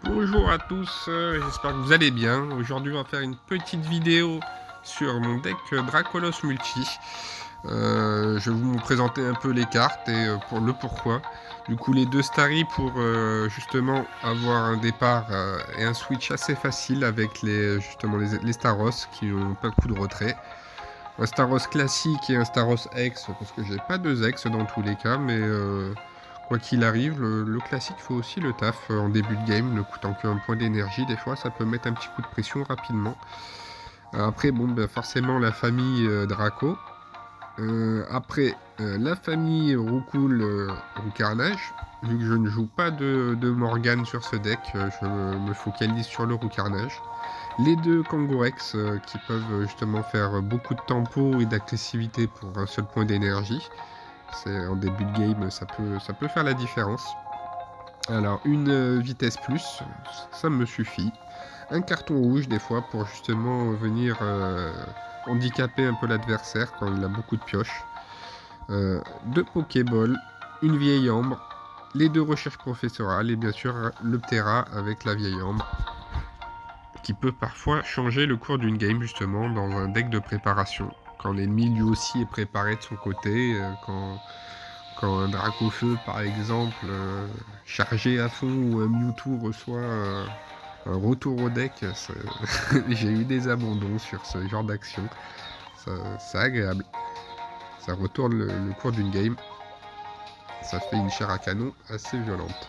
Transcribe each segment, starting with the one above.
Bonjour à tous, j'espère que vous allez bien. Aujourd'hui, on va faire une petite vidéo sur mon deck Dracolos Multi. Je vais vous présenter un peu les cartes et pour le pourquoi. Du coup, les deux Starry pour justement avoir un départ et un switch assez facile avec les Staros qui n'ont pas de coup de retrait. Un Staros classique et un Staros X, parce que j'ai pas deux X dans tous les cas, mais quoi qu'il arrive, le classique fait aussi le taf en début de game, ne coûtant qu'un point d'énergie. Des fois, ça peut mettre un petit coup de pression rapidement. Après, bon, ben, forcément, la famille Draco. Après, la famille Roucoule Roucarnage. Vu que je ne joue pas de Morgane sur ce deck, je me focalise sur le Roucarnage. Les deux Kangourex qui peuvent justement faire beaucoup de tempo et d'agressivité pour un seul point d'énergie. C'est en début de game, ça peut faire la différence. Alors une vitesse plus, ça me suffit. Un carton rouge des fois pour justement venir handicaper un peu l'adversaire quand il a beaucoup de pioches. Deux Pokéballs, une vieille ambre, les deux recherches professorales et bien sûr le Ptera avec la vieille ambre qui peut parfois changer le cours d'une game justement dans un deck de préparation. Quand l'ennemi lui aussi est préparé de son côté, quand un Dracofeu par exemple chargé à fond ou un Mewtwo reçoit un retour au deck, j'ai eu des abandons sur ce genre d'action. C'est agréable. Ça retourne le cours d'une game. Ça fait une chair à canon assez violente.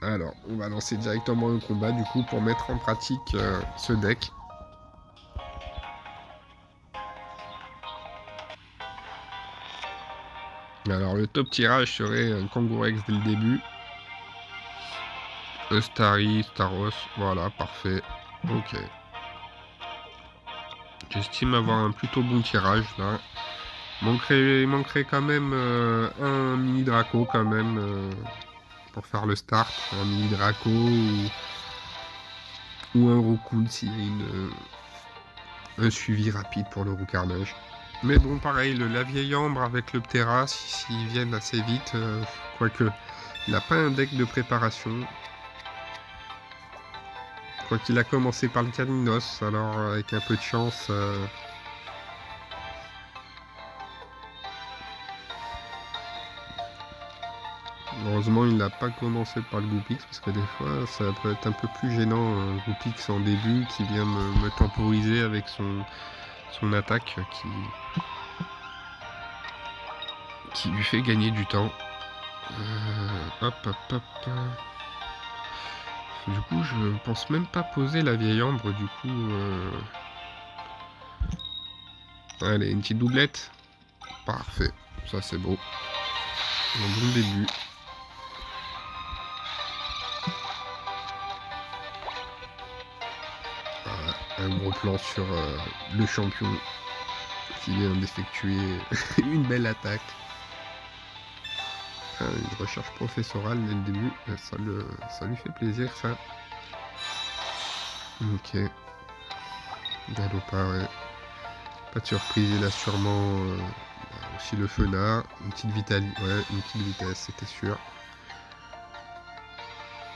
Alors, on va lancer directement le combat du coup pour mettre en pratique ce deck. Alors, le top tirage serait un Kangourex dès le début. Un Starry, Staros, voilà, parfait. Ok. J'estime avoir un plutôt bon tirage là. Il manquerait quand même un mini Draco quand même pour faire le start. Un mini Draco ou un Roucoule s'il y a un suivi rapide pour le Roucarnage. Mais bon, pareil, la vieille ambre avec le Ptera, s'ils viennent assez vite, quoique il n'a pas un deck de préparation. Quoi qu'il a commencé par le Caninos, alors avec un peu de chance. Heureusement, il n'a pas commencé par le Goupix, parce que des fois, ça peut être un peu plus gênant, un Goupix en début qui vient me temporiser avec son attaque qui lui fait gagner du temps. Hop. Du coup, je pense même pas poser la vieille ambre, du coup. Allez, une petite doublette. Parfait, ça c'est beau. Un bon début. Voilà, un gros plan sur le champion qui vient d'effectuer une belle attaque. Une recherche professorale dès le début, ça lui fait plaisir ça. Ok. Galopa, ouais. Pas de surprise, il a sûrement aussi le Fenard, une petite vitesse, c'était sûr.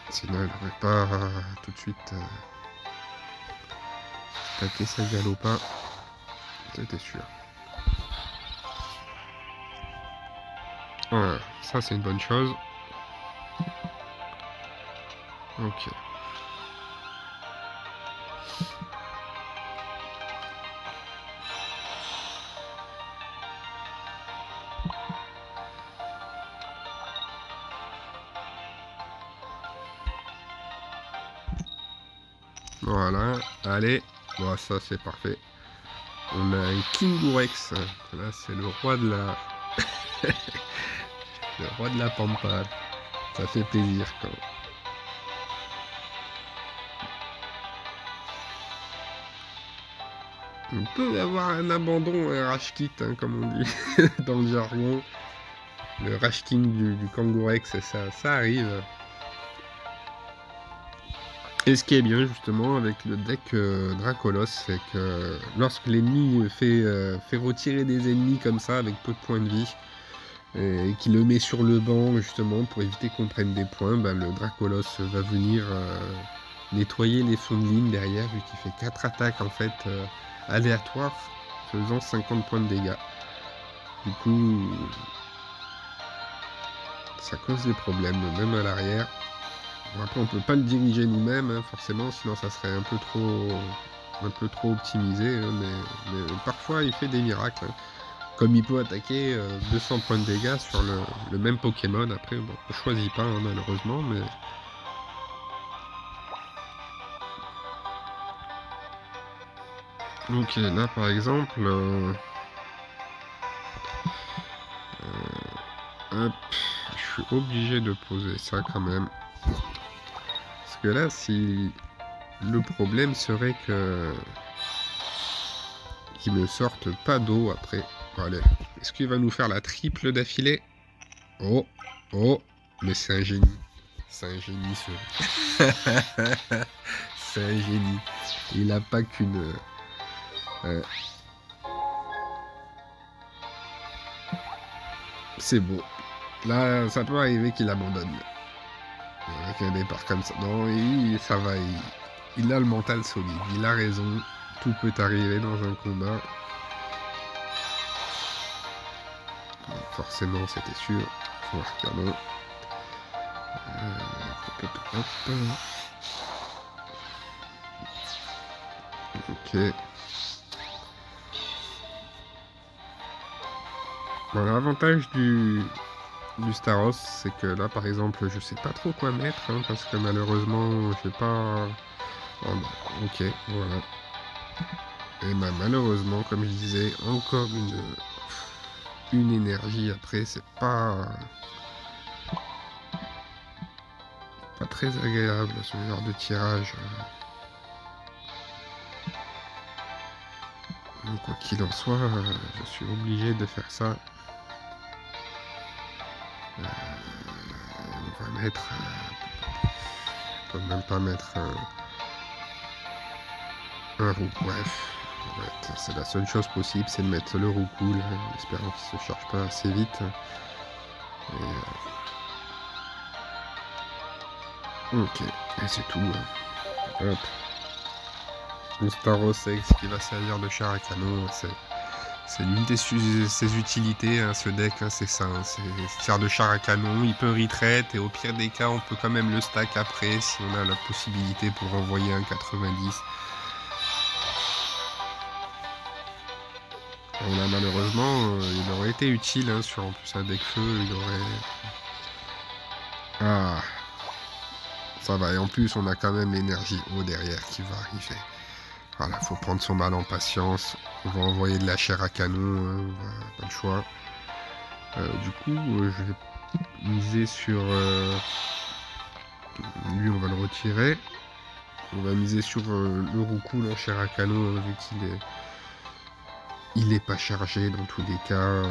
Sinon, il n'aurait pas tout de suite attaqué sa Galopa, c'était sûr. Voilà, ça c'est une bonne chose. Ok. Voilà, allez, bon, ça c'est parfait. On a un Kingourex, là c'est le roi de la... le roi de la pampa. Ça fait plaisir quand même. On peut avoir un abandon, un rage kit, hein, comme on dit dans le jargon. Le rage king du Kangourex, ça arrive. Et ce qui est bien justement avec le deck Dracolos, c'est que lorsque l'ennemi fait retirer des ennemis comme ça avec peu de points de vie, et qui le met sur le banc justement pour éviter qu'on prenne des points, bah, le Dracolos va venir nettoyer les fonds de ligne derrière, vu qu'il fait 4 attaques en fait aléatoires, faisant 50 points de dégâts. Du coup, ça cause des problèmes, même à l'arrière. Bon, après, on peut pas le diriger nous-mêmes, hein, forcément, sinon ça serait un peu trop optimisé, hein, mais parfois il fait des miracles. Hein. Comme il peut attaquer 200 points de dégâts sur le même Pokémon, après, bon, on choisit pas, hein, malheureusement, mais... Ok, là, par exemple... hop, je suis obligé de poser ça, quand même. Parce que là, si... Le problème serait que... Qu'il me sorte pas d'eau, après. Bon, allez, est-ce qu'il va nous faire la triple d'affilée? Oh, oh, mais c'est un génie. C'est un génie, ce... c'est un génie. Il a pas qu'une... c'est beau. Là, ça peut arriver qu'il abandonne. Avec un départ comme ça. Non, ça va. Il a le mental solide. Il a raison. Tout peut arriver dans un combat. Donc, forcément, c'était sûr. Voir canon. Ok. Bon, l'avantage du Staros, c'est que là, par exemple, je sais pas trop quoi mettre, hein, parce que malheureusement, j'ai pas... Oh, non. Ok, voilà. Et bah, malheureusement, comme je disais, encore une énergie après, c'est pas très agréable ce genre de tirage. Donc, quoi qu'il en soit, je suis obligé de faire ça. On va mettre... on peut même pas mettre un roux. Bref, c'est la seule chose possible, c'est de mettre le roucoule, en espérant qu'il se charge pas assez vite. Ok, et c'est tout. Hop. Le Staros X qui va servir de char à canon, c'est l'une de ses utilités, hein, ce deck, hein, c'est ça, hein, c'est tir de char à canon, il peut retreat, et au pire des cas, on peut quand même le stack après, si on a la possibilité pour envoyer un 90. On a malheureusement, il aurait été utile, hein, sur en plus un deck feu, il aurait... Ah, ça va, et en plus, on a quand même l'énergie eau derrière qui va arriver. Voilà, faut prendre son mal en patience. On va envoyer de la chair à canon, pas le choix. Du coup, je vais miser sur... lui, on va le retirer. On va miser sur le roucoule en chair à canon, vu qu'il est... Il est pas chargé dans tous les cas.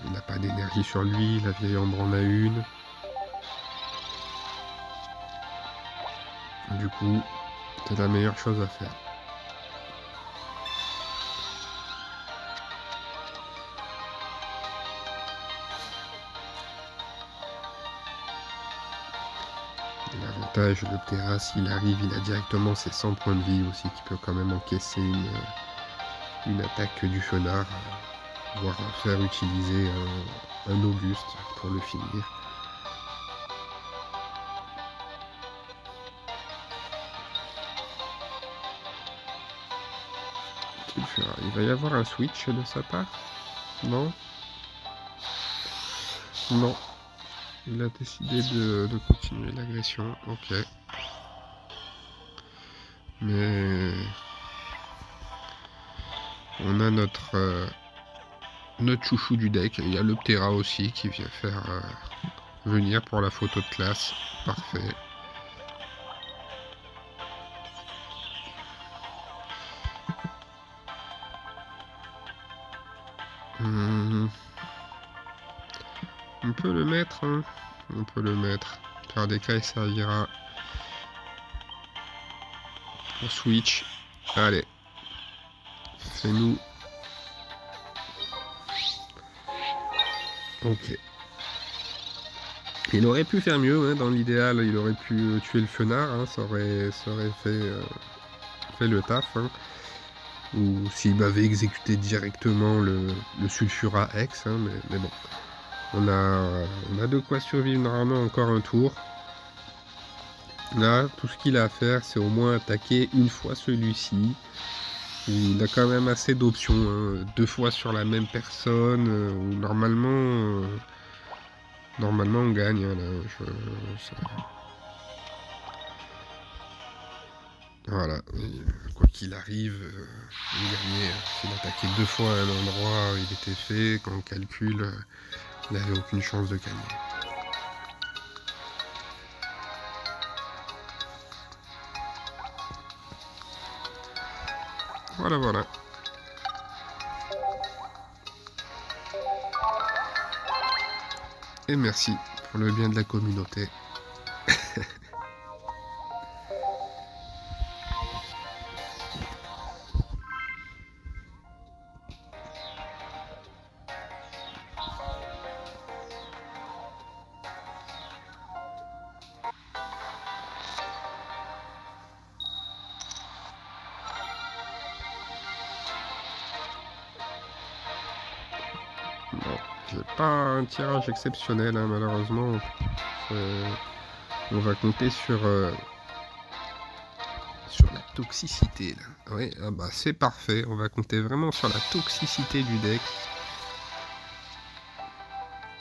Il n'a pas d'énergie sur lui. La vieille ombre en a une. Du coup, c'est la meilleure chose à faire. L'avantage, le Ptera, s'il arrive, il a directement ses 100 points de vie aussi, qui peut quand même encaisser une attaque du Fenard, voire faire utiliser un Auguste pour le finir. Il va y avoir un switch de sa part? Non? Non. Il a décidé de continuer l'agression. Ok. Mais... on a notre chouchou du deck. Il y a le Ptera aussi qui vient faire venir pour la photo de classe. Parfait. On peut le mettre, hein. On peut le mettre. Car des cas, il servira pour Switch. Allez. Fais-nous. Ok. Il aurait pu faire mieux, hein, dans l'idéal, il aurait pu tuer le fenard, hein, ça aurait fait le taf. Hein. Ou s'il m'avait exécuté directement le sulfura X, hein, mais bon. On a de quoi survivre normalement encore un tour. Là, tout ce qu'il a à faire, c'est au moins attaquer une fois celui-ci. Il a quand même assez d'options, hein. 2 fois sur la même personne, où normalement on gagne. Hein, là. Voilà, quoi qu'il arrive, on gagnait. S'il attaquait 2 fois à un endroit, il était fait. Quand on calcule, il n'avait aucune chance de gagner. Voilà, voilà. Et merci pour le bien de la communauté. Bon, j'ai pas un tirage exceptionnel, hein, malheureusement. On va compter sur la toxicité. Là. Oui, ah bah, c'est parfait. On va compter vraiment sur la toxicité du deck.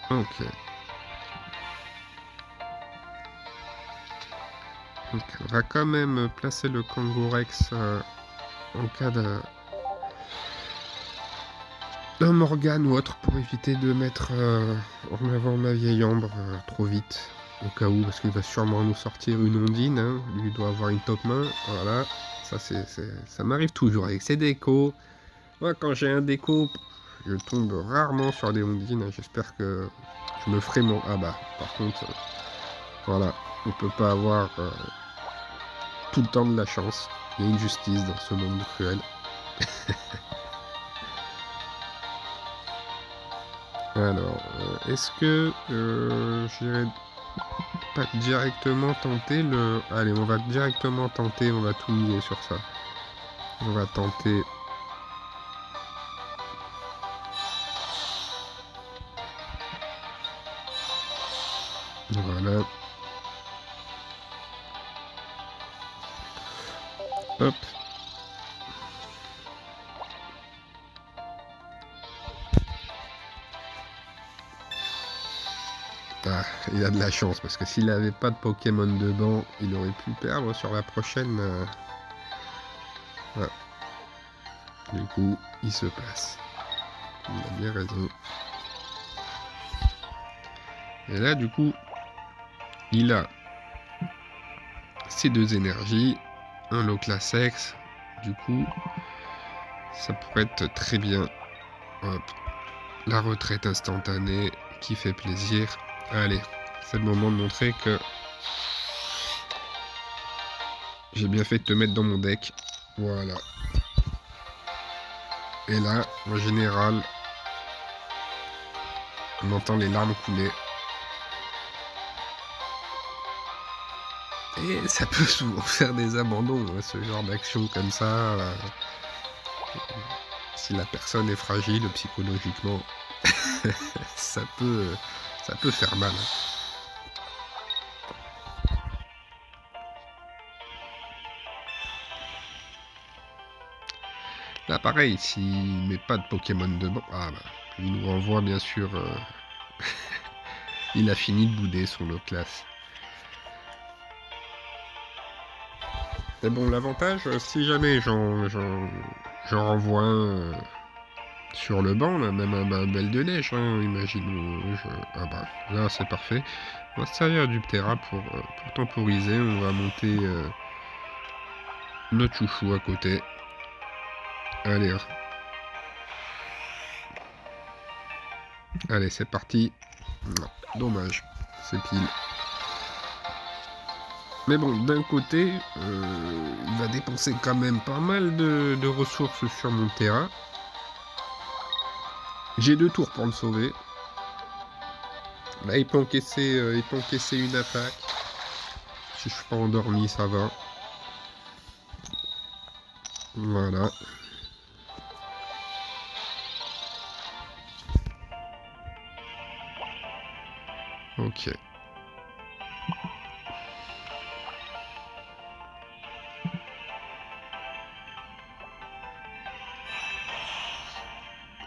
Ok. Donc, on va quand même placer le Kangourex en cas d'un Morgane ou autre pour éviter de mettre en avant ma vieille ambre trop vite. Au cas où, parce qu'il va sûrement nous sortir une ondine. Hein. Lui doit avoir une top main. Voilà. Ça m'arrive toujours avec ces décos. Moi, quand j'ai un déco, je tombe rarement sur des ondines. J'espère que je me ferai mon... Ah bah, par contre, voilà. On peut pas avoir tout le temps de la chance. Il y a une justice dans ce monde cruel. Alors, est-ce que j'irai pas directement tenter le... Allez, on va directement tenter, on va tout miser sur ça. On va tenter... Voilà. Hop. Ah, il a de la chance, parce que s'il n'avait pas de Pokémon de banc, il aurait pu perdre sur la prochaine. Voilà. Du coup, il se place. Il a bien raison. Et là, du coup, il a ces 2 énergies, un Loclass X. Du coup, ça pourrait être très bien. Hop. La retraite instantanée qui fait plaisir. Allez, c'est le moment de montrer que j'ai bien fait de te mettre dans mon deck. Voilà. Et là, en général, on entend les larmes couler. Et ça peut souvent faire des abandons, hein, ce genre d'action comme ça. Si la personne est fragile psychologiquement, ça peut faire mal. Là, pareil, s'il met pas de Pokémon devant, ah bah, il nous renvoie bien sûr. Il a fini de bouder son Loclass. Mais bon, l'avantage, si jamais j'en renvoie un sur le banc, là, même un belle de neige, hein, imaginons. Ah bah, là c'est parfait. On va se servir du Ptera pour temporiser. On va monter notre chouchou à côté. Allez, allez, c'est parti. Non, dommage, c'est pile. Mais bon, d'un côté, il va dépenser quand même pas mal de ressources sur mon terrain. J'ai 2 tours pour le sauver. Là, il peut encaisser une attaque. Si je suis pas endormi, ça va. Voilà. Ok.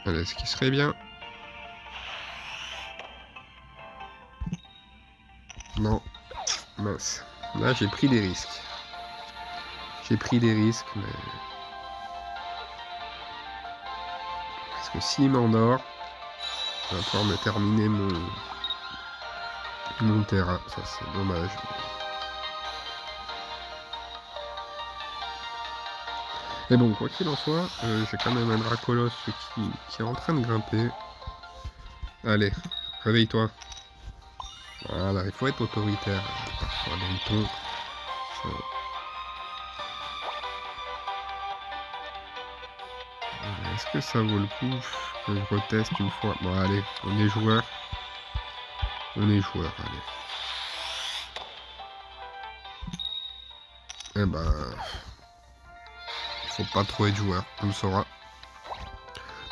Allez, ce qui serait bien. Non. Mince. Là, j'ai pris des risques. J'ai pris des risques, mais... Parce que s'il m'endort, il va pouvoir me terminer mon terrain. Ça, c'est dommage. Mais bon, quoi qu'il en soit, j'ai quand même un Dracolos qui est en train de grimper. Allez, réveille-toi. Voilà, il faut être autoritaire parfois dans le ton. Est-ce que ça vaut le coup que je reteste une fois? Bon, allez, on est joueur. On est joueur, allez. Eh ben, faut pas trop être joueur, on le saura.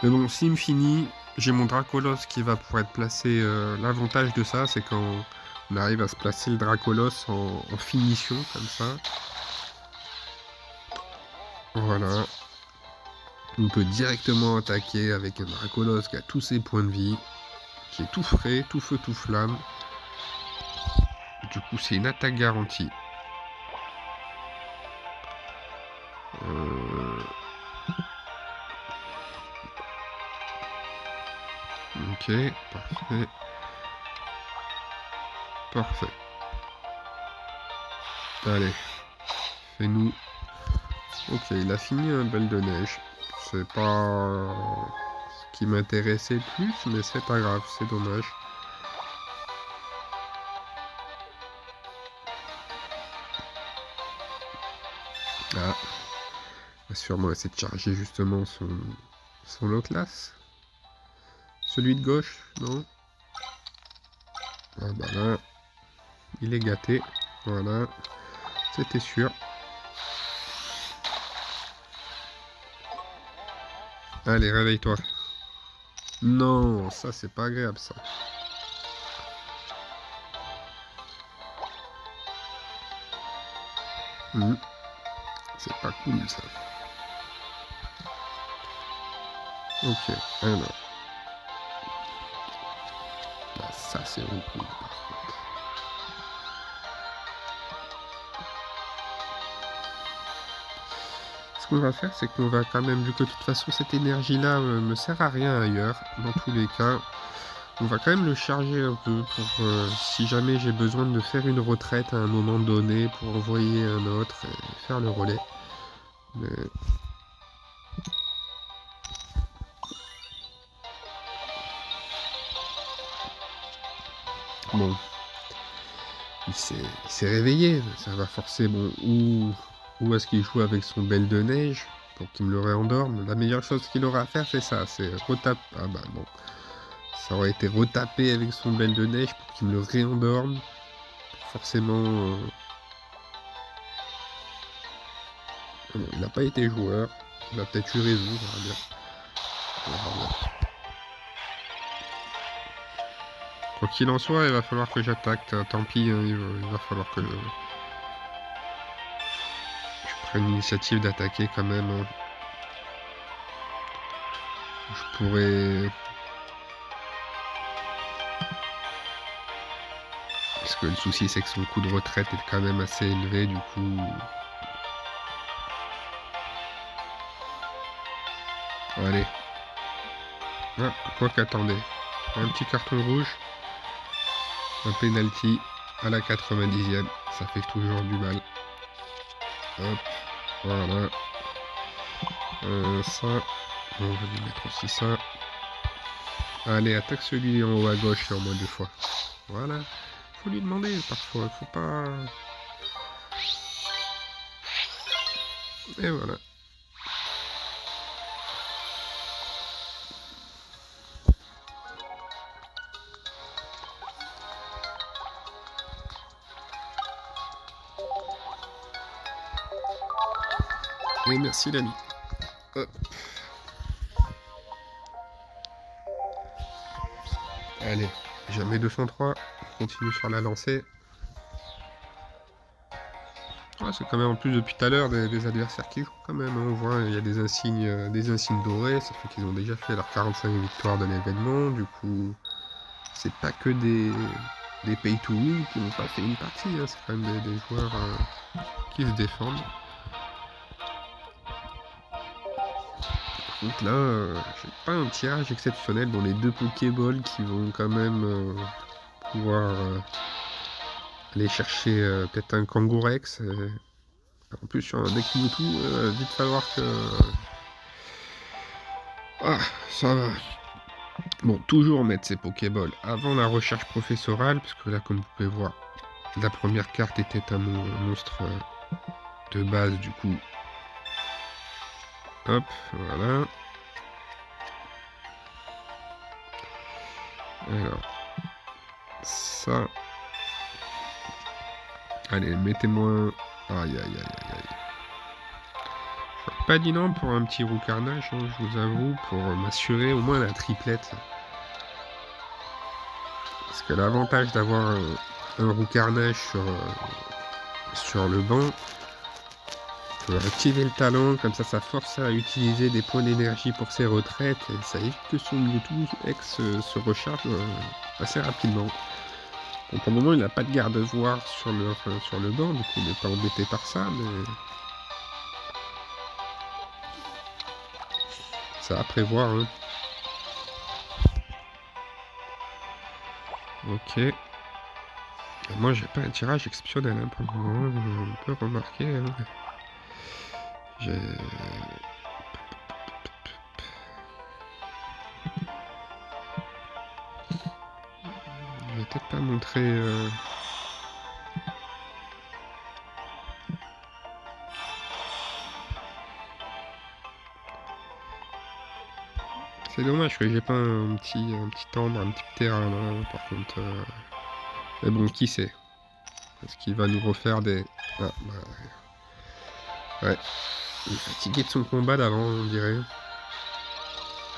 Mais bon, s'il me finit, j'ai mon Dracolos qui va pouvoir être placé. L'avantage de ça, c'est quand on arrive à se placer le Dracolos en finition, comme ça. Voilà. On peut directement attaquer avec un Dracolos qui a tous ses points de vie, qui est tout frais, tout feu, tout flamme. Du coup, c'est une attaque garantie. Ok, parfait. Parfait. Allez, fais-nous. Ok, il a fini un belle de neige. C'est pas ce qui m'intéressait plus, mais c'est pas grave, c'est dommage. Ah, il va sûrement essayer de charger justement son lot classe. Celui de gauche, non? Ah bah là, il est gâté. Voilà, c'était sûr. Allez, réveille-toi. Non, ça c'est pas agréable ça. C'est pas cool ça. Ok, alors. Là, ça c'est cool par contre. Ce qu'on va faire, c'est qu'on va quand même, vu que de toute façon cette énergie-là me sert à rien ailleurs, dans tous les cas, on va quand même le charger un peu pour si jamais j'ai besoin de faire une retraite à un moment donné pour envoyer un autre et faire le relais. Mais... Bon, il s'est réveillé, ça va forcer, bon, où est-ce qu'il joue avec son belle de neige pour qu'il me le réendorme. La meilleure chose qu'il aura à faire, c'est ça, c'est retaper. Ah bah non, ça aurait été retaper avec son belle de neige pour qu'il me le réendorme. Forcément, bon, il n'a pas été joueur, il a peut-être eu raison, on verra bien. On verra bien. Quoi qu'il en soit, il va falloir que j'attaque. Tant pis, hein, il va falloir que je prenne l'initiative d'attaquer quand même. Hein. Je pourrais... Parce que le souci, c'est que son coût de retraite est quand même assez élevé, du coup... Allez. Ah, quoi qu'attendez. Un petit carton rouge. Un penalty à la 90e. Ça fait toujours du mal. Hop. Voilà. Ça. On va lui mettre aussi ça. Allez, attaque celui en haut à gauche et en moins 2 fois. Voilà. Faut lui demander parfois. Faut pas... Et voilà. Et merci l'ami. Hop. Allez, jamais 203. On continue sur la lancée. Ah, c'est quand même en plus depuis tout à l'heure des adversaires qui jouent quand même. Hein. On voit il y a des insignes dorés. Ça fait qu'ils ont déjà fait leurs 45 victoires de l'événement. Du coup, c'est pas que des pay to win qui n'ont pas fait une partie. Hein. C'est quand même des joueurs qui se défendent. Donc là, j'ai pas un tirage exceptionnel dans les deux Pokéballs qui vont quand même pouvoir aller chercher peut-être un Kangourex. En plus, sur un deck Mewtwo, vite falloir que... Ah, ça va. Bon, toujours mettre ses Pokéballs avant la recherche professorale, parce que là, comme vous pouvez voir, la première carte était un monstre de base, du coup. Hop, voilà. Alors, ça... Allez, mettez-moi... Aïe, aïe, aïe, aïe, aïe. J'aurais pas dit non pour un petit roucarnage, hein, je vous avoue, pour m'assurer au moins la triplette. Parce que l'avantage d'avoir un roucarnage sur le banc, on peut activer le talent, comme ça force à utiliser des points d'énergie pour ses retraites, et ça évite que son Mewtwo X se recharge assez rapidement. Donc pour le moment il n'a pas de garde-voir sur le banc, du coup il n'est pas embêté par ça, mais ça à prévoir. Hein. Ok. Et moi j'ai pas un tirage exceptionnel hein, pour le moment, on peut remarquer. Hein. J'ai... Je vais peut-être pas montrer... C'est dommage que j'ai pas un petit tendre, un petit terrain là, par contre. Mais bon, qui sait? Est-ce qu'il va nous refaire des... Ah, bah... Ouais. Il est fatigué de son combat d'avant, on dirait.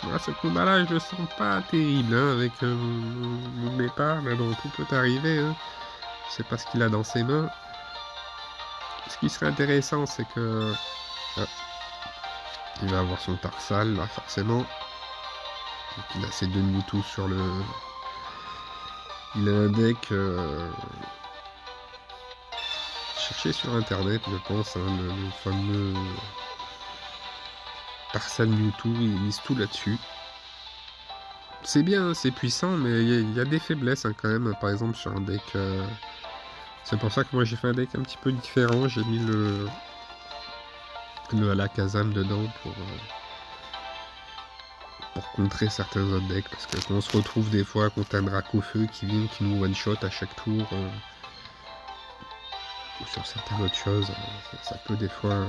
Ah, ce combat-là, je le sens pas terrible, hein, avec mon départ, mais bon, tout peut arriver, hein. Je sais pas ce qu'il a dans ses mains. Ce qui serait intéressant, c'est que... Ah, il va avoir son Tarsal, là, forcément. Donc, il a ses deux Mewtwo sur le... Il a un deck... Chercher sur internet, je pense, hein, le fameux Tarsal Mewtwo, ils misent tout là-dessus. C'est bien, c'est puissant, mais il y a des faiblesses hein, quand même. Par exemple, sur un deck... C'est pour ça que moi j'ai fait un deck un petit peu différent. J'ai mis le Alakazam dedans pour contrer certains autres decks. Parce que quand on se retrouve des fois contre un Dracofeu qui vient, qui nous one-shot à chaque tour... ou sur certaines autres choses, ça peut des fois...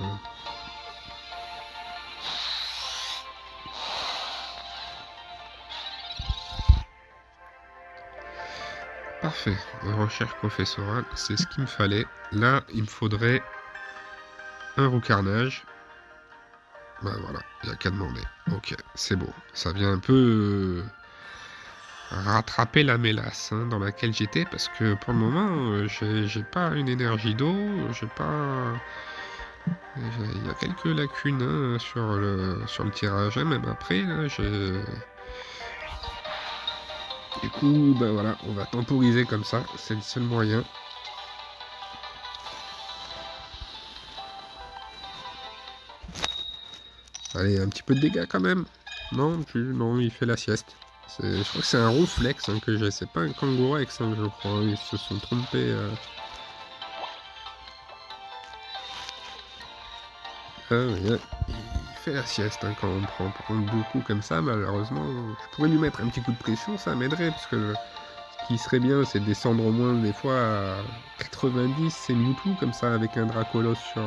Parfait, recherche professorale, c'est ce qu'il me fallait. Là, il me faudrait un roucarnage. Bah voilà, il n'y a qu'à demander. Ok, c'est beau. Ça vient un peu rattraper la mélasse hein, dans laquelle j'étais, parce que pour le moment, j'ai pas une énergie d'eau, j'ai pas... Il y a quelques lacunes hein, sur le tirage, hein, même après, là, j'ai... Du coup, ben voilà, on va temporiser comme ça, c'est le seul moyen. Allez, un petit peu de dégâts quand même. Non, non, il fait la sieste. Je crois que c'est un Ronflex hein, que j'ai, c'est pas un Kangourex, hein, je crois. Ils se sont trompés. Ah, oui, il fait la sieste hein, quand on prend deux coups comme ça, malheureusement. Je pourrais lui mettre un petit coup de pression, ça m'aiderait, parce que ce qui serait bien, c'est de descendre au moins des fois à 90, c'est Mewtwo, comme ça, avec un Dracolos sur...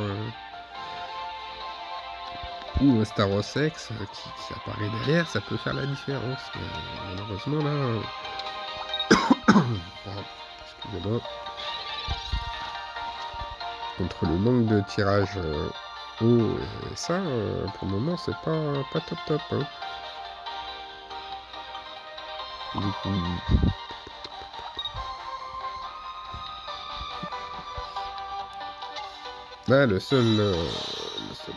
ou un Staros X qui apparaît derrière, ça peut faire la différence. Mais malheureusement, là... Excusez-moi. Contre le manque de tirage Oh, et ça, pour le moment, c'est pas top top, hein. Du coup, là, le seul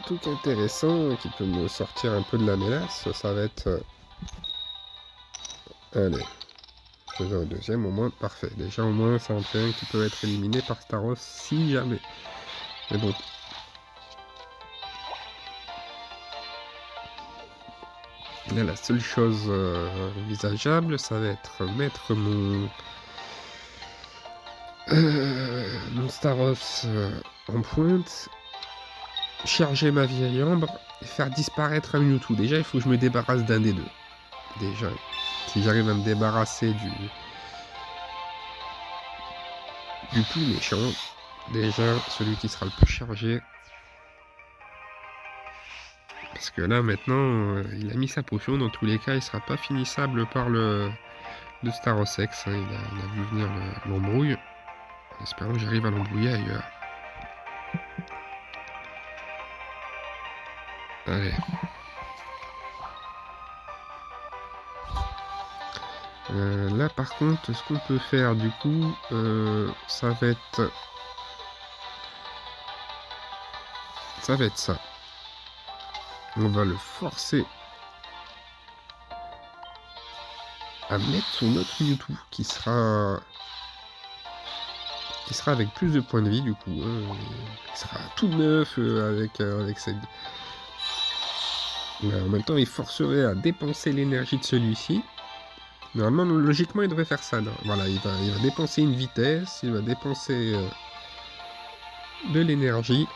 truc intéressant qui peut me sortir un peu de la mélasse, ça va être... allez, faisons un deuxième, au moins, parfait. Déjà, au moins, ça en fait un qui peut être éliminé par Staros, si jamais. Mais bon. Là, la seule chose envisageable, ça va être mettre mon Staros en pointe, charger ma vieille ambre et faire disparaître un Mewtwo. Déjà, il faut que je me débarrasse d'un des deux. Déjà, si j'arrive à me débarrasser du plus méchant, déjà, celui qui sera le plus chargé. Parce que là, maintenant, il a mis sa potion. Dans tous les cas, il sera pas finissable par le Starosex. Hein. Il a vu venir l'embrouille. En espérant que j'arrive à l'embrouiller ailleurs. Allez. Là, par contre, ce qu'on peut faire, du coup, ça va être... ça va être ça. On va le forcer à mettre son autre Mewtwo, qui sera avec plus de points de vie, du coup. Hein, qui sera tout neuf avec cette... Mais en même temps, il forcerait à dépenser l'énergie de celui-ci. Normalement, logiquement, il devrait faire ça. Non. Voilà, il va dépenser une vitesse, il va dépenser de l'énergie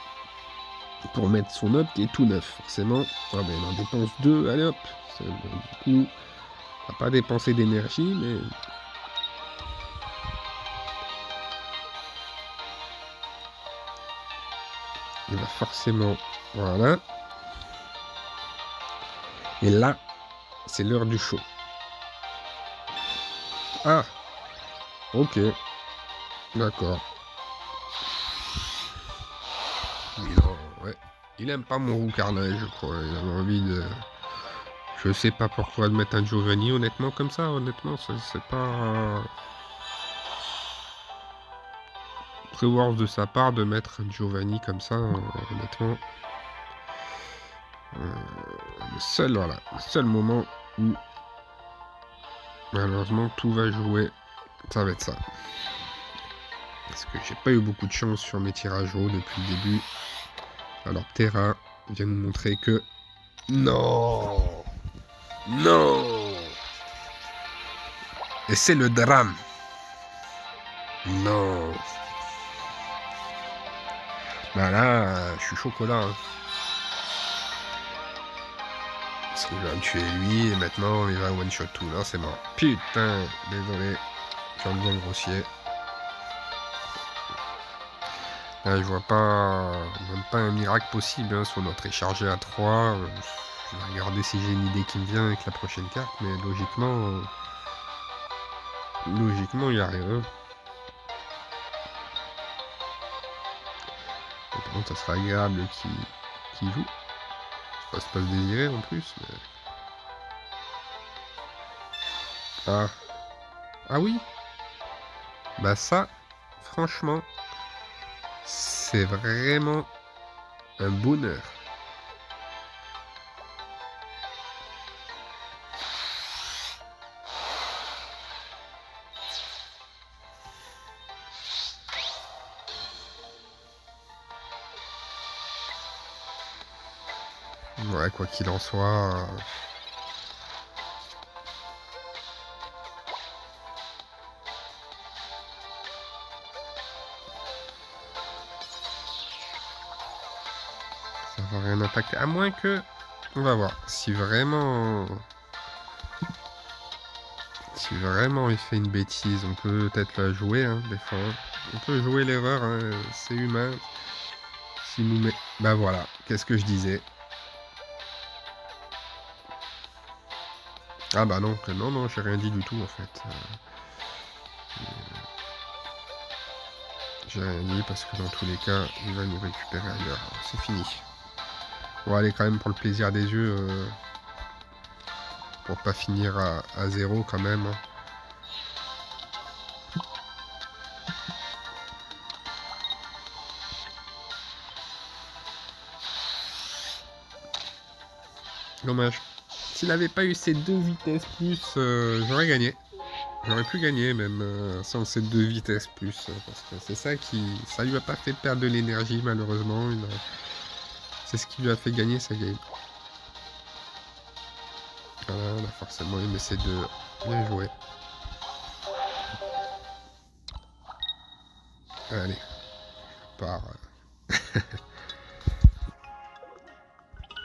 pour mettre son autre qui est tout neuf, forcément. Ah ben, il en dépense deux, allez hop. Du coup, il va pas dépenser d'énergie, mais... il va forcément... voilà. Et là, c'est l'heure du show. Ah, ok. D'accord. Ouais. Il aime pas mon roux carnage, je crois. Il avait envie de... je sais pas pourquoi de mettre un Giovanni, honnêtement, comme ça. Honnêtement, c'est pas... très worse de sa part de mettre un Giovanni comme ça, honnêtement. Le seul moment où malheureusement tout va jouer, ça va être ça. Parce que j'ai pas eu beaucoup de chance sur mes tirages hauts depuis le début. Alors Terra vient nous montrer que... non. Non. Et c'est le drame. Non. Bah là, je suis chocolat. Hein. Parce qu'il va me tuer lui, et maintenant il va one-shot tout. Là, c'est mort. Putain, désolé. J'ai bien grossier. Là, je vois pas... même pas un miracle possible. Hein. Son autre est chargé à 3. Je vais regarder si j'ai une idée qui me vient avec la prochaine carte. Mais logiquement... logiquement, il n'y a rien. Et par contre, ça sera agréable qui joue. Ça se passe désiré en plus. Mais... ah. Ah oui. Bah ça, franchement, c'est vraiment un bonheur. Ouais, quoi qu'il en soit... ça va rien impacter. À moins que... on va voir. Si vraiment il fait une bêtise, on peut peut-être la jouer, hein, des fois. On peut jouer l'erreur, hein, c'est humain. Si nous met... bah voilà, qu'est-ce que je disais? Ah bah non, non, j'ai rien dit du tout en fait. J'ai rien dit parce que dans tous les cas, il va nous récupérer ailleurs. C'est fini. On va aller quand même pour le plaisir des yeux. Pour pas finir à 0 quand même. Dommage. S'il n'avait pas eu ces 2 vitesses plus, j'aurais gagné. J'aurais pu gagner même sans ces 2 vitesses plus. Parce que c'est ça qui... Ça lui a pas fait perdre de l'énergie malheureusement. C'est ce qui lui a fait gagner sa game. Voilà, on a forcément aimé ces 2. Bien joué. Allez. Je pars.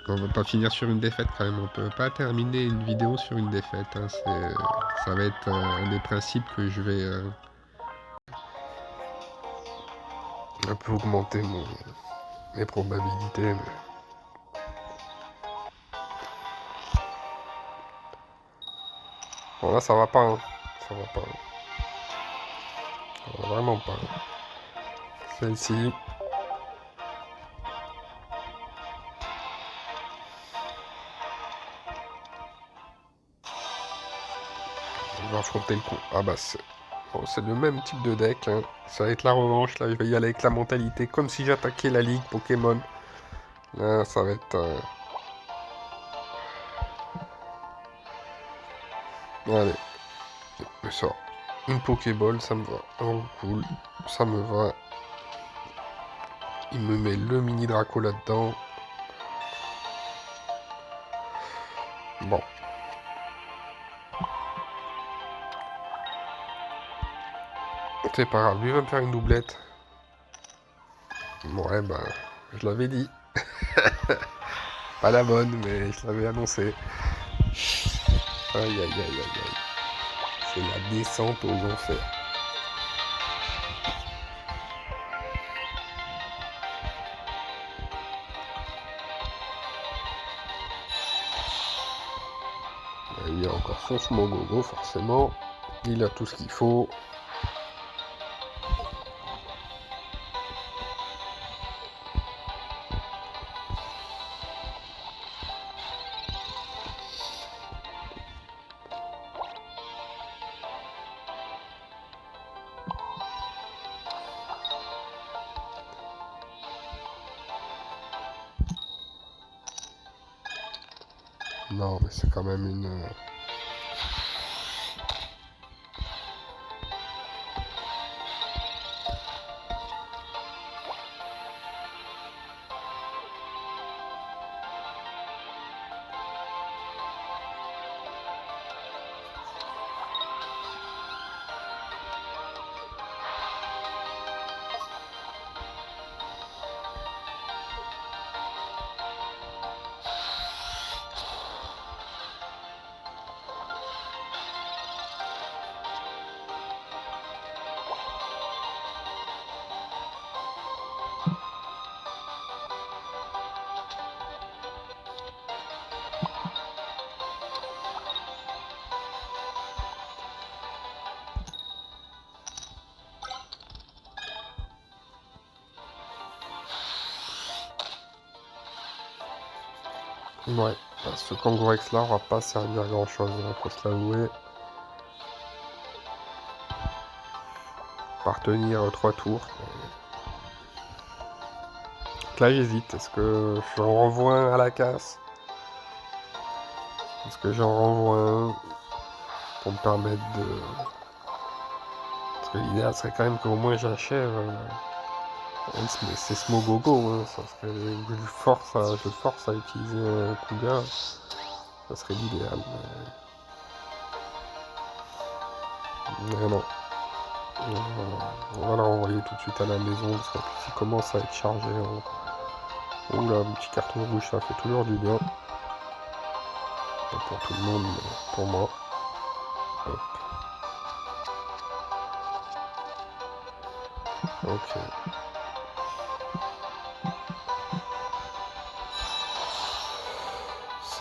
On va pas finir sur une défaite quand même, on peut pas terminer une vidéo sur une défaite, hein. Ça va être un des principes que je vais un peu augmenter mes probabilités. Mais... Bon là ça va pas, hein. Ça va pas. Ça va vraiment pas. Celle-ci. On va affronter le coup. Ah bah c'est... Bon, c'est le même type de deck, hein. Ça va être la revanche, là je vais y aller avec la mentalité, comme si j'attaquais la ligue Pokémon. Là ça va être... Allez, je sors une Pokéball, ça me va. Oh cool, ça me va. Il me met le mini Draco là-dedans. Bon. C'est pas grave, lui va me faire une doublette. Ouais, bah, je l'avais dit. Pas la bonne, mais je l'avais annoncé. Aïe, aïe, aïe, aïe, aïe. C'est la descente aux enfers. Il y a encore son Smogogo, forcément. Il a tout ce qu'il faut. Non, mais c'est quand même une... Ouais, ce Kangourex là, on va pas servir à grand chose, hein, faut se l'avouer. Par tenir 3 tours. Donc là j'hésite, est-ce que j'en renvoie un à la casse? Est-ce que j'en renvoie un pour me permettre de... Parce que l'idéal serait quand même qu'au moins j'achève. C'est Smogogo, hein, ça serait... je force à utiliser un Cougar. Ça serait l'idéal. Mais non. On va la renvoyer tout de suite à la maison parce qu'en plus il commence à être chargé. Oula, un petit carton rouge, ça fait toujours du bien. Pas pour tout le monde, mais pour moi. Hop. Ok.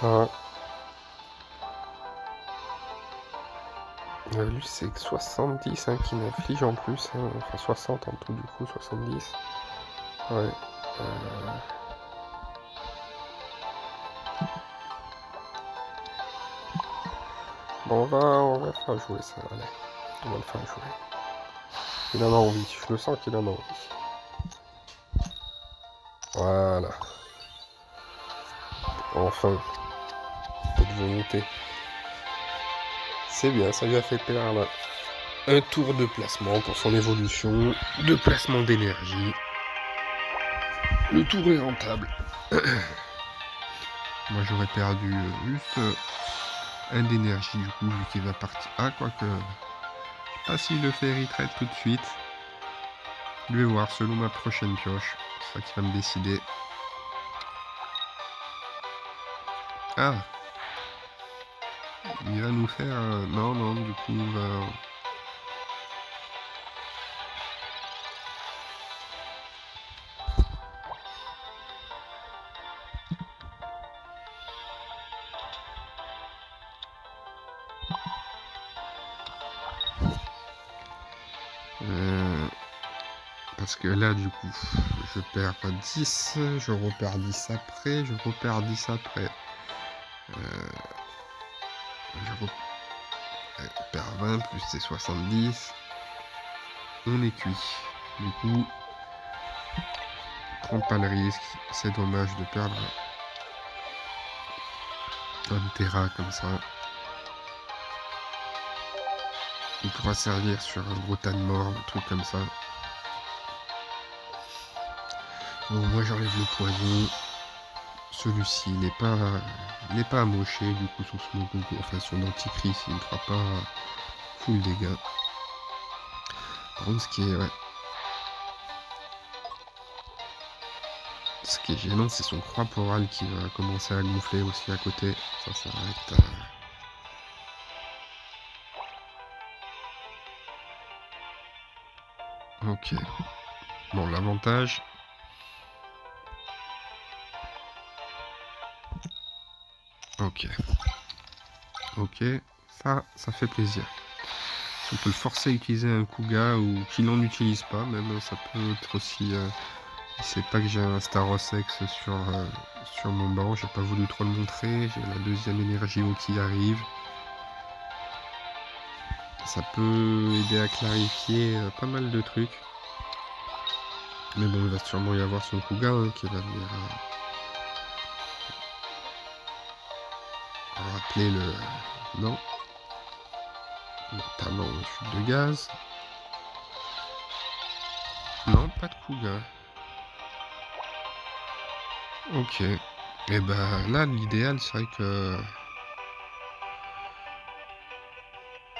Ça. Lui, c'est 70 hein, qui m'inflige en plus. Hein. Enfin, 60 en tout, du coup, 70. Ouais. Bon, on va faire jouer ça, allez. On va le faire jouer. Il en a envie, je le sens qu'il en a envie. Voilà. Enfin. Cette volonté. C'est bien, ça lui a fait perdre un tour de placement pour son évolution, de placement d'énergie. Le tour est rentable. Moi j'aurais perdu juste un d'énergie du coup vu qu'il va partir. Ah quoique. Je sais pas s'il le fait retrait tout de suite. Je vais voir selon ma prochaine pioche. C'est ça qui va me décider. Ah, il va nous faire... Non, non, du coup, on va... Parce que là, du coup, je perds 10, je repère 10 après, je repère 10 après. Je perds 20 plus c'est 70. On est cuit. Du coup, prends pas le risque. C'est dommage de perdre un Terra comme ça. Il pourra servir sur un gros tas de morts, un truc comme ça. Bon, moi j'enlève le poison. Celui-ci, il n'est pas amoché, du coup son smoke, enfin son anticris, il ne fera pas full dégâts. Par contre, ce qui est gênant, c'est son croix porale qui va commencer à gonfler aussi à côté. Ça s'arrête. Ok. Bon, l'avantage. Ok. Ok. Ça fait plaisir. Si on peut le forcer à utiliser un Kuga ou qu'il n'en utilise pas, même ça peut être aussi. C'est pas que j'ai un Starosex sur mon banc, j'ai pas voulu trop le montrer, j'ai la deuxième énergie qui arrive. Ça peut aider à clarifier pas mal de trucs. Mais bon, il va sûrement y avoir son Kuga qui va venir rappeler le... Non. Notamment une chute de gaz. Non, pas de Kuga. Ok. Et bah là, l'idéal serait que...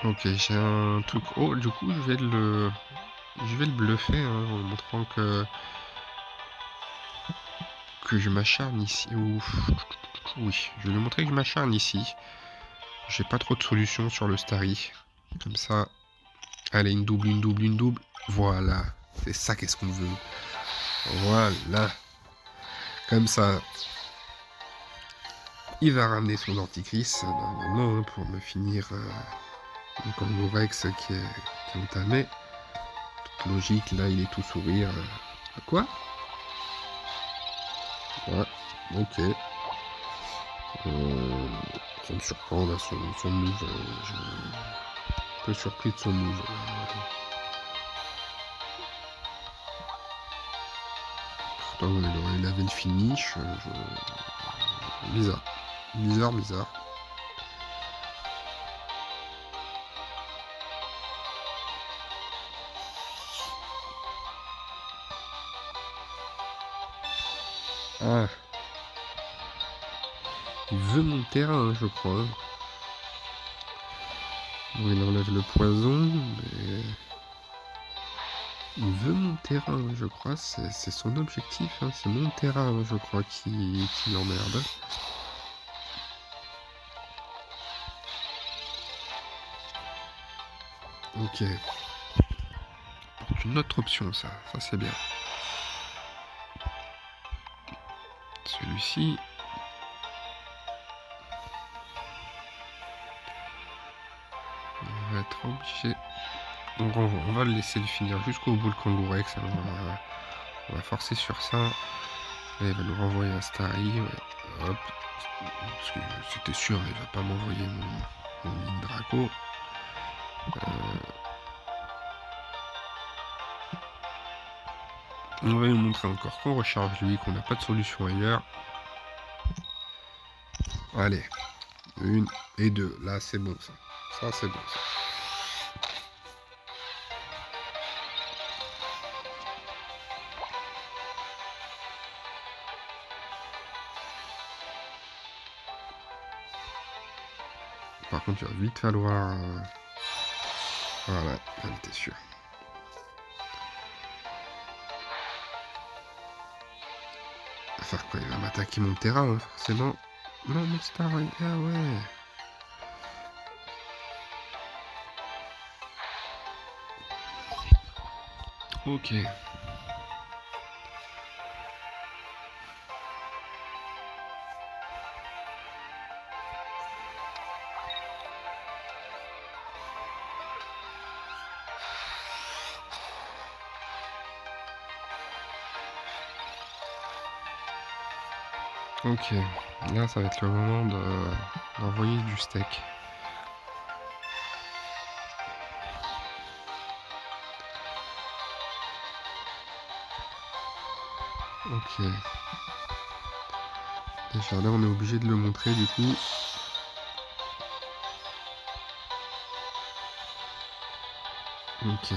Ok, j'ai un truc... Oh, du coup, je vais le bluffer en montrant que je m'acharne ici. Ouf. Oui, je vais lui montrer que je m'acharne ici. J'ai pas trop de solutions sur le Starry. Comme ça. Allez, une double, une double, une double. Voilà. C'est ça qu'est-ce qu'on veut. Voilà. Comme ça. Il va ramener son antichrist normalement pour me finir comme le Rex qui est entamé. Toute logique, là il est tout sourire. Quoi? Ouais, ok. Ça me surprend là, son move. Je suis un peu surpris de son move. Pourtant il avait le finish. Bizarre. Bizarre. Ah. Il veut mon terrain, je crois. Bon, il enlève le poison, mais... Il veut mon terrain, je crois. C'est son objectif. Hein. C'est mon terrain, je crois, qui l'emmerde. Ok. Une autre option, ça. Ça, c'est bien. Celui-ci... On va être obligé... On va le laisser le finir jusqu'au bout le Kangourex. On va forcer sur ça. Et il va nous renvoyer un Starry. Ouais. Hop. Parce que c'était sûr, il va pas m'envoyer mon mine Draco. On va lui montrer encore qu'on recharge lui, qu'on n'a pas de solution ailleurs. Allez, 1 et 2. Là, c'est bon ça. Ça, c'est bon ça. Par contre, il va vite falloir... Voilà, j'en étais sûr. Il va faire quoi? Il va m'attaquer mon terrain, hein, forcément. Non, mon star, ah ouais. Ok. Ok, là ça va être le moment d'envoyer du steak. Ok. Déjà là on est obligé de le montrer du coup. Ok.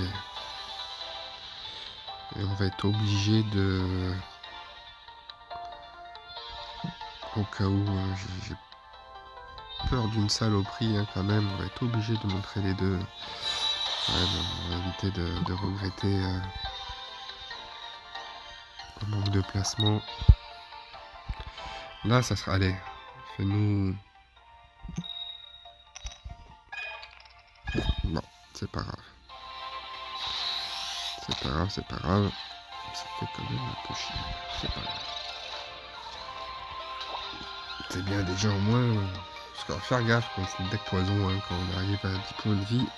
Et on va être obligé de... Au cas où j'ai peur d'une saloperie hein, quand même, on va être obligé de montrer les deux. Ouais, bon, on va éviter de regretter le manque de placement. Là ça sera... Allez, fais-nous... Non, c'est pas grave. C'est pas grave, c'est pas grave. Ça fait quand même un peu chier. C'est pas grave. C'est bien déjà au moins. Parce qu'on va faire gaffe quand c'est le deck poison, hein, quand on arrive à 10 points de vie.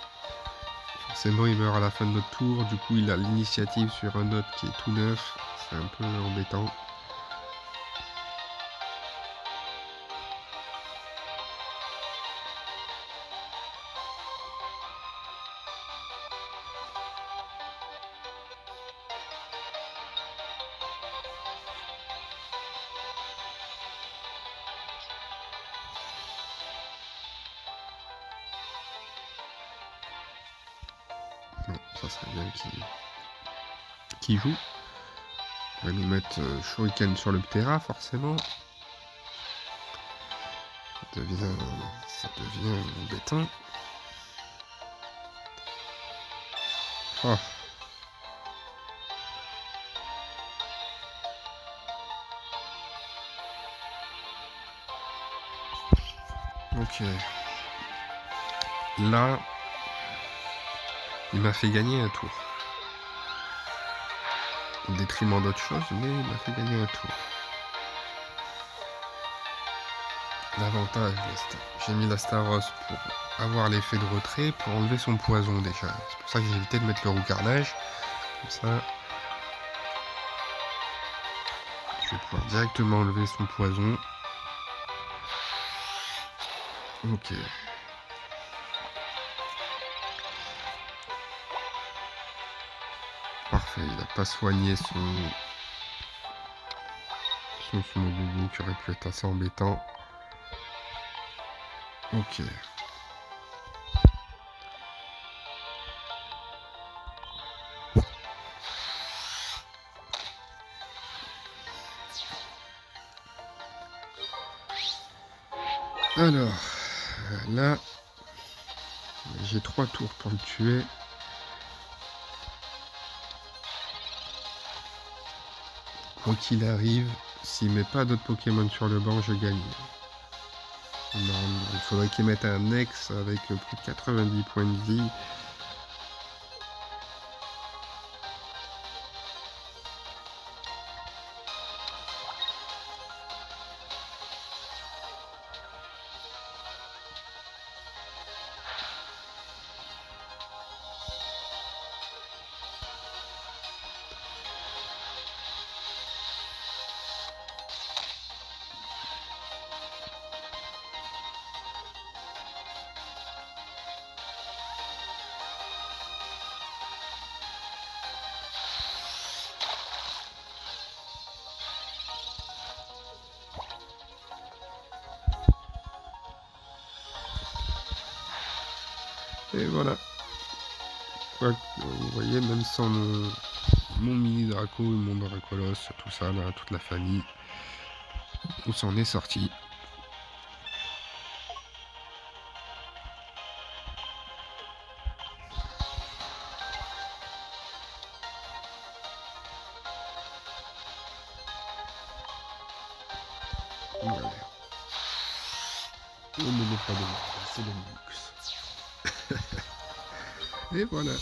Forcément il meurt à la fin de notre tour, du coup il a l'initiative sur un autre qui est tout neuf. C'est un peu embêtant. Non, ça serait bien qu'il joue. On va nous mettre Shuriken sur le Ptera forcément. Ça devient embêtant. Oh. Ok. Là, il m'a fait gagner un tour. Au détriment d'autres choses, mais il m'a fait gagner un tour. L'avantage, j'ai mis la Staros pour avoir l'effet de retrait, pour enlever son poison déjà. C'est pour ça que j'ai évité de mettre le roux carnage. Comme ça, je vais pouvoir directement enlever son poison. Ok. Parfait, il n'a pas soigné son boubou qui aurait pu être assez embêtant. Ok. Alors, là, j'ai 3 tours pour le tuer. Quoi qu'il arrive, s'il met pas d'autres Pokémon sur le banc, je gagne. Non, il faudrait qu'il mette un ex avec plus de 90 points de vie. Et voilà. Vous voyez, même sans mon mini Draco et mon Dracolos, tout ça, là, toute la famille, on s'en est sorti. Voilà. On ne met pas de mal, c'est le luxe. Et voilà.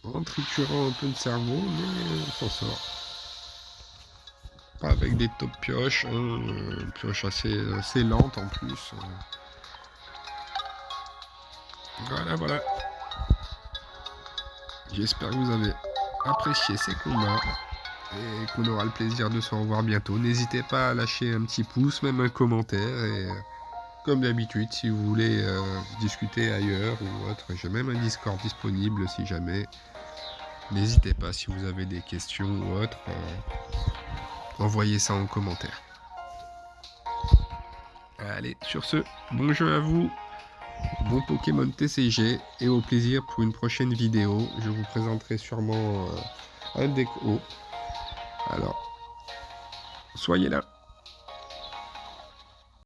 En triturant un peu le cerveau, mais on s'en sort. Pas avec des top pioches, hein, pioche assez lente en plus. Voilà, voilà. J'espère que vous avez apprécié ces combats et qu'on aura le plaisir de se revoir bientôt. N'hésitez pas à lâcher un petit pouce, même un commentaire. Et comme d'habitude, si vous voulez discuter ailleurs ou autre, j'ai même un Discord disponible si jamais. N'hésitez pas si vous avez des questions ou autre, envoyez ça en commentaire. Allez, sur ce, bon jeu à vous, bon Pokémon TCG et au plaisir pour une prochaine vidéo. Je vous présenterai sûrement un deck haut. Alors, soyez là.